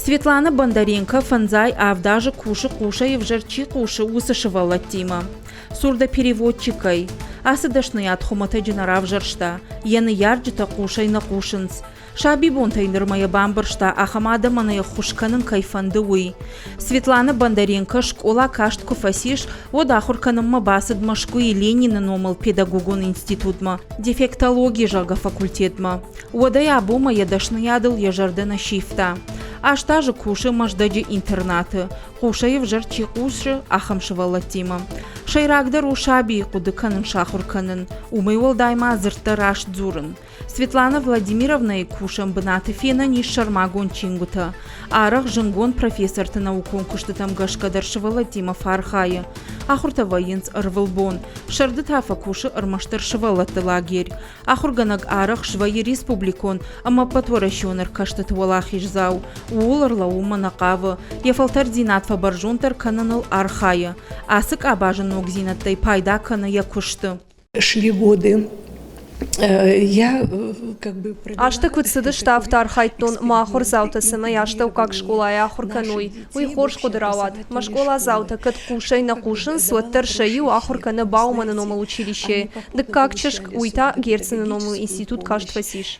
Светлана Бондаренко фанзай авдажи куши кушаев жерчи куши усышевала тима. Сурдопереводчикой. Асыдашны атхумата джинарав жершта. Яны ярджита кушай на кушинц. Шаби бонтайнырмая бамбаршта, ахамада маная хушканын кайфандуи. Светлана Бондаренко школа кашт куфасиш, вот ахурканымма басыдма шкуи Ленина номал педагогон институтма, дефектология жага факультетма. Вода абума ядашны ядыл ежардена шифта. Аж та же куши маждаджи интернаты. Кушаев жерчи куши ахамшывала тима. Шайрагдар у шаби кудыканын шахурканын. Умывал дайма зырта раш дзурын. Светлана Владимировна и кушам бнаты фена ниш шармагон чингута. Арах жингон профессор-то наукон куштатам гашкадаршывала тима фархая. Ахурта военц ырвылбон. Шардытафа куши ырмаштаршывала лагерь. Ахурганаг арах шваи республикон, ама потворащоныр каштатвалах ижзау. Уларла ума накавы. Ефалтар зинатфа баржонтар кананыл архая. Асык абажын ногзинаттай пайда кана якушты. Шли годы. Я Аштык вытсыды штафта архайттон махур заута сыма яштау как школа яхур кануй. Уйхор шкодырават. Ма школа заута кат кушай на кушин суаттар шаю ахур кана Баумана номал училище. Дык как чешк уйта герцена номал институт кашт фасиш.